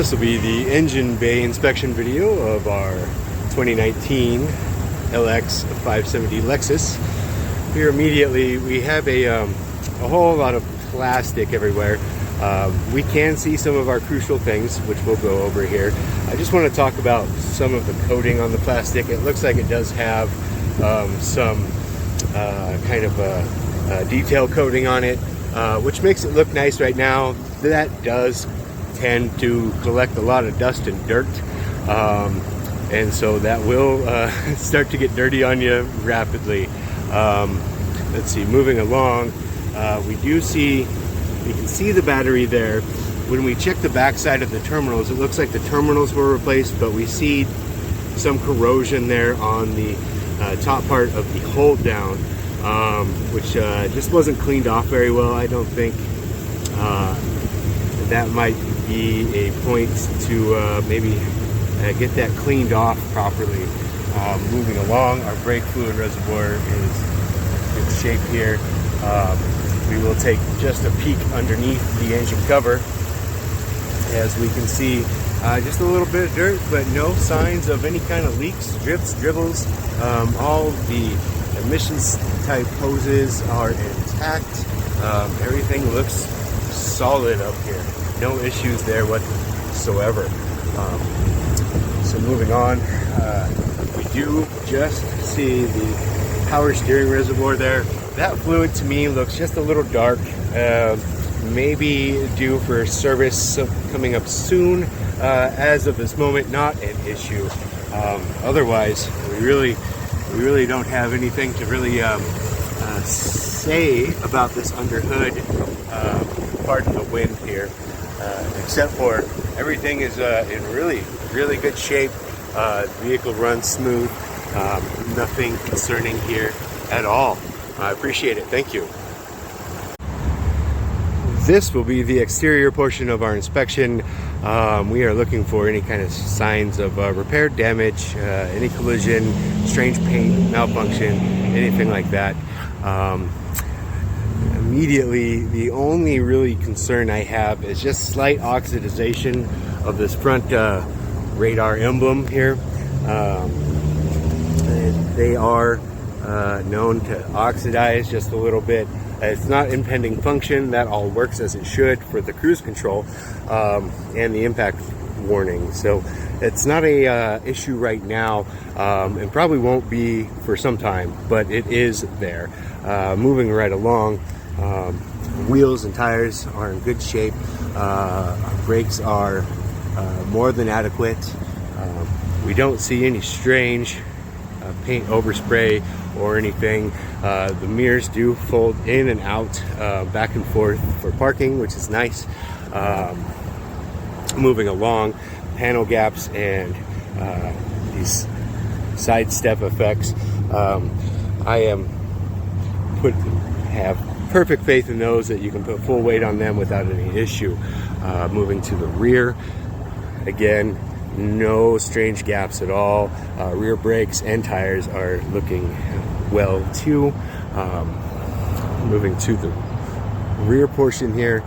This will be the engine bay inspection video of our 2019 LX 570 Lexus. Here immediately we have a whole lot of plastic everywhere. We can see some of our crucial things, which we'll go over here. I just want to talk about some of the coating on the plastic. It looks like it does have some kind of a detail coating on it, which makes it look nice right now. That does tend to collect a lot of dust and dirt, and so that will start to get dirty on you rapidly. Let's see, moving along, we can see the battery there. When we check the back side of the terminals, it looks like the terminals were replaced, but we see some corrosion there on the top part of the hold down, which just wasn't cleaned off very well. I don't think that might be a point to maybe get that cleaned off properly. Moving along, our brake fluid reservoir is in good shape here. We will take just a peek underneath the engine cover. As we can see, just a little bit of dirt, but no signs of any kind of leaks, drips, dribbles. All the emissions type hoses are intact. Everything looks solid up here. No issues there whatsoever. So moving on, we do just see the power steering reservoir there. That fluid to me looks just a little dark. Maybe due for service coming up soon. As of this moment, not an issue. Otherwise, we really don't have anything to really say about this under hood. Pardon the wind here. Except for everything is in really good shape. The vehicle runs smooth. Nothing concerning here at all. I appreciate it. Thank you. This will be the exterior portion of our inspection. We are looking for any kind of signs of repair, damage, any collision, strange paint, malfunction, anything like that. Immediately, the only really concern I have is just slight oxidization of this front radar emblem here. They are known to oxidize just a little bit. It's not impending function. That all works as it should for the cruise control and the impact warning. So it's not a issue right now, and probably won't be for some time, but it is there. Moving right along, wheels and tires are in good shape. Our brakes are more than adequate. We don't see any strange paint overspray or anything. The mirrors do fold in and out, back and forth for parking, which is nice. Moving along, panel gaps and these side step effects. I have perfect faith in those, that you can put full weight on them without any issue. Moving to the rear, again, no strange gaps at all. Rear brakes and tires are looking well too. Moving to the rear portion here,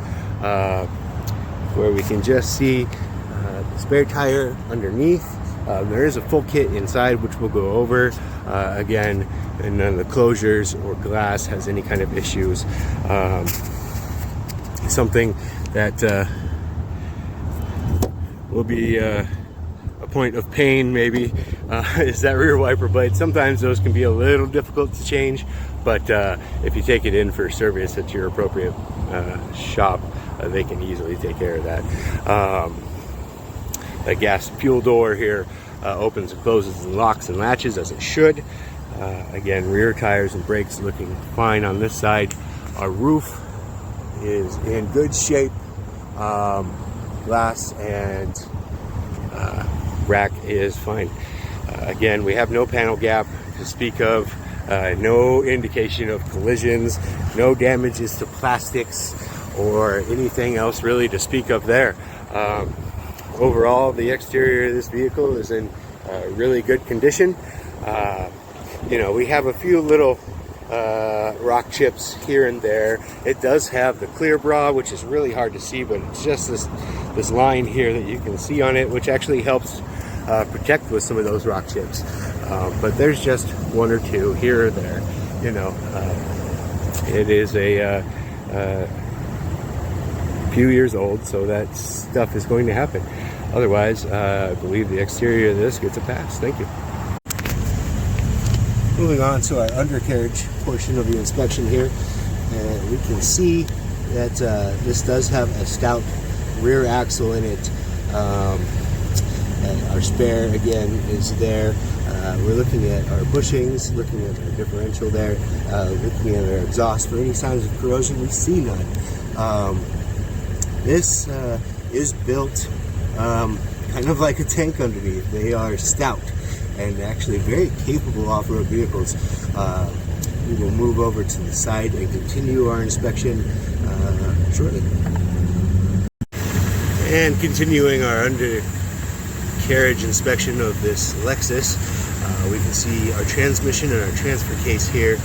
where we can just see the spare tire underneath. There is a full kit inside, which we'll go over. Again, and none of the closures or glass has any kind of issues. Something that will be a point of pain maybe is that rear wiper blade. Sometimes those can be a little difficult to change, but if you take it in for service at your appropriate shop, they can easily take care of that. The gas fuel door here opens and closes and locks and latches as it should. Again, rear tires and brakes looking fine on this side. Our roof is in good shape. Glass and rack is fine. Again, we have no panel gap to speak of, no indication of collisions, no damages to plastics or anything else really to speak of there. Overall, the exterior of this vehicle is in really good condition. You know, we have a few little rock chips here and there. It does have the clear bra, which is really hard to see, but it's just this this line here that you can see on it, which actually helps protect with some of those rock chips. But there's just one or two here or there. You know, it is a few years old, so that stuff is going to happen. Otherwise, I believe the exterior of this gets a pass. Thank you. Moving on to our undercarriage portion of the inspection here, and we can see that this does have a stout rear axle in it. And our spare again is there. We're looking at our bushings, looking at our differential there, looking at our exhaust. For any signs of corrosion, we see none. This is built kind of like a tank underneath. They are stout and actually very capable off-road vehicles. We will move over to the side and continue our inspection shortly. And continuing our undercarriage inspection of this Lexus, we can see our transmission and our transfer case here.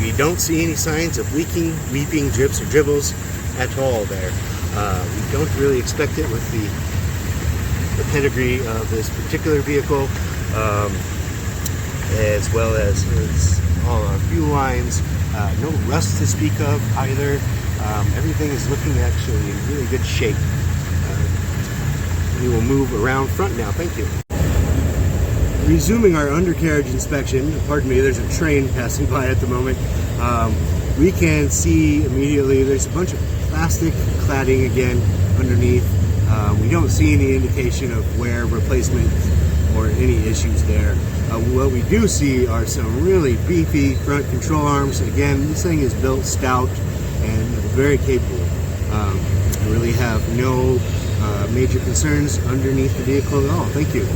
We don't see any signs of leaking, weeping, drips, or dribbles at all there. We don't really expect it with the pedigree of this particular vehicle, as well as all our fuel lines. No rust to speak of either. Everything is looking actually in really good shape. We will move around front now. Thank you. Resuming our undercarriage inspection, pardon me, there's a train passing by at the moment. We can see immediately there's a bunch of plastic cladding again underneath. We don't see any indication of wear, replacement, or any issues there. What we do see are some really beefy front control arms. Again, this thing is built stout and very capable. I really have no major concerns underneath the vehicle at all. Thank you.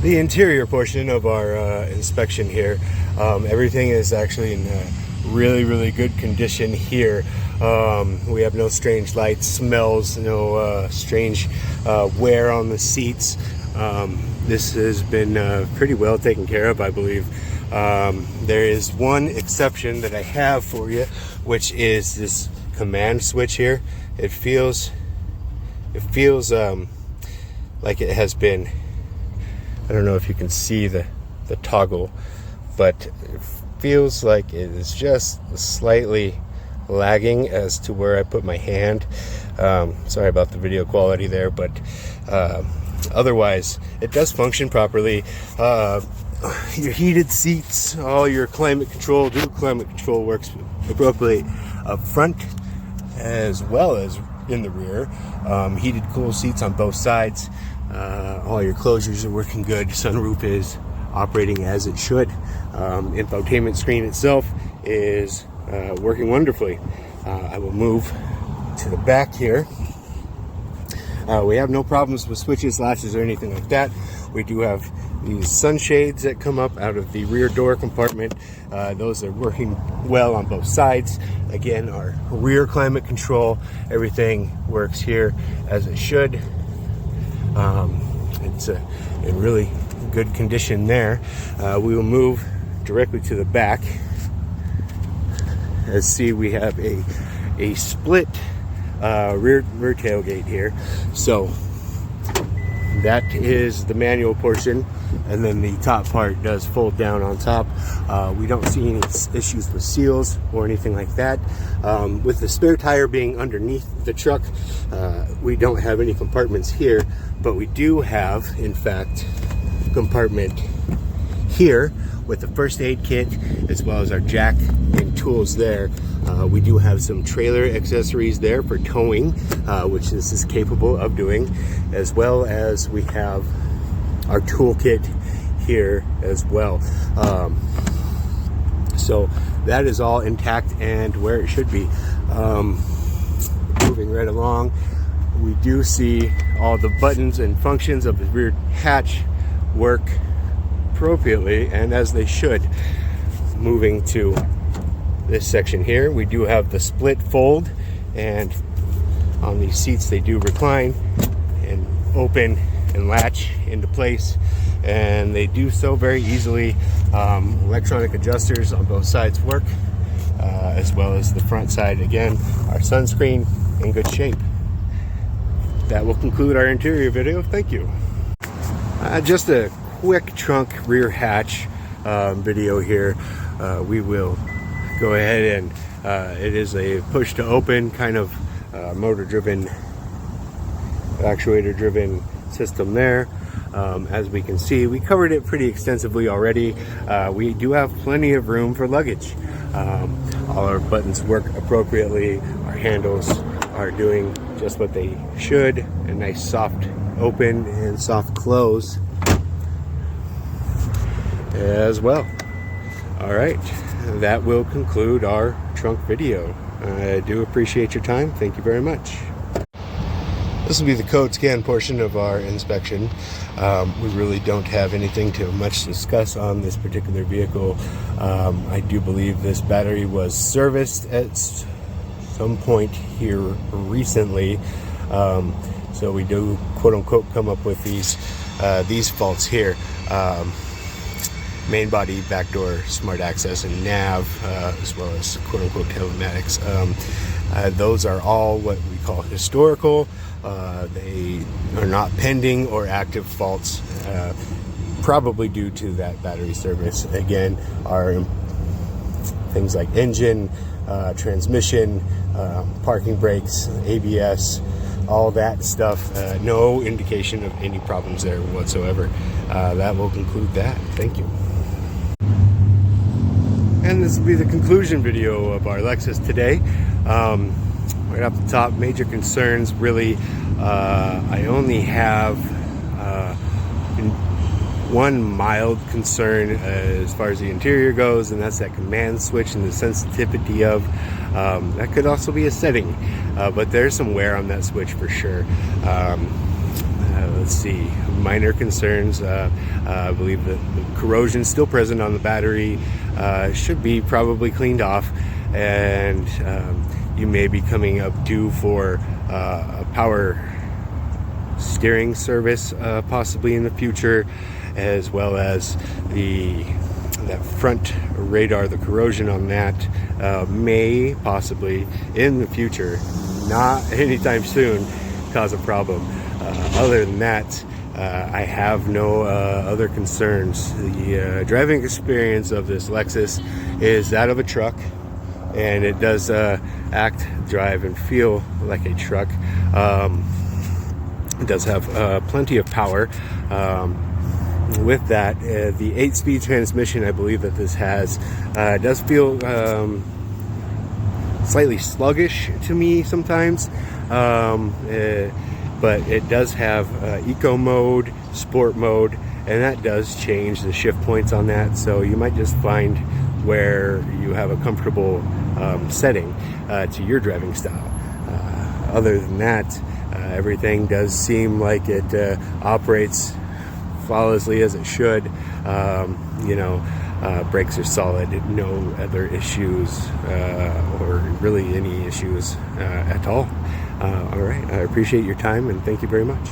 The interior portion of our inspection here, everything is actually in really good condition here. We have no strange lights, smells, no strange wear on the seats. This has been pretty well taken care of, I believe. There is one exception that I have for you, which is this command switch here. It feels like it has been, I don't know if you can see the toggle, but it feels like it is just slightly lagging as to where I put my hand. Sorry about the video quality there, but otherwise it does function properly. Your heated seats, all your climate control, dual climate control works appropriately up front as well as in the rear. Heated cool seats on both sides. All your closures are working good. Sunroof is operating as it should. Infotainment screen itself is working wonderfully. I will move to the back here. We have no problems with switches, latches, or anything like that. We do have these sunshades that come up out of the rear door compartment. Those are working well on both sides. Again, our rear climate control, everything works here as it should. It's in really good condition there. We will move directly to the back. As see, we have a split rear tailgate here. So that is the manual portion, and then the top part does fold down on top. We don't see any issues with seals or anything like that. With the spare tire being underneath the truck, we don't have any compartments here, but we do have, in fact, a compartment here with the first aid kit, as well as our jack and tools there. We do have some trailer accessories there for towing, which this is capable of doing, as well as we have our toolkit here as well. So that is all intact and where it should be. Moving right along, we do see all the buttons and functions of the rear hatch work appropriately and as they should. Moving to this section here, we do have the split fold, and on these seats they do recline and open and latch into place, and they do so very easily. Electronic adjusters on both sides work, as well as the front side. Again, our sunscreen in good shape. That will conclude our interior video. Thank you. Just a quick trunk rear hatch video here. We will go ahead and it is a push to open kind of motor driven, actuator driven system there. As we can see, we covered it pretty extensively already. We do have plenty of room for luggage. All our buttons work appropriately. Our handles are doing just what they should. A nice soft open and soft close as well. All right, that will conclude our trunk video. I do appreciate your time. Thank you very much. This will be the code scan portion of our inspection. We really don't have anything to much discuss on this particular vehicle. I do believe this battery was serviced at some point here recently. So we do quote unquote come up with these faults here. Main body, backdoor, smart access, and nav, as well as quote unquote telematics. Those are all what we call historical. They are not pending or active faults, probably due to that battery service. Again, are things like engine, transmission, parking brakes, ABS, all that stuff. No indication of any problems there whatsoever. That will conclude that. Thank you. And this will be the conclusion video of our Lexus today. Right off the top, major concerns really, I only have one mild concern as far as the interior goes, and that's that command switch and the sensitivity of that could also be a setting, but there's some wear on that switch for sure. Let's see, minor concerns. I believe that the corrosion still present on the battery, should be probably cleaned off, and you may be coming up due for a power steering service possibly in the future, as well as that front radar. The corrosion on that may possibly in the future, not anytime soon, cause a problem. Other than that, I have no other concerns. The driving experience of this Lexus is that of a truck, and it does act, drive, and feel like a truck. It does have plenty of power. With that, the 8-speed transmission I believe that this has does feel slightly sluggish to me sometimes. But it does have eco mode, sport mode, and that does change the shift points on that. So you might just find where you have a comfortable setting to your driving style. Other than that, everything does seem like it operates flawlessly as it should. Brakes are solid, no other issues or really any issues at all. All right, I appreciate your time and thank you very much.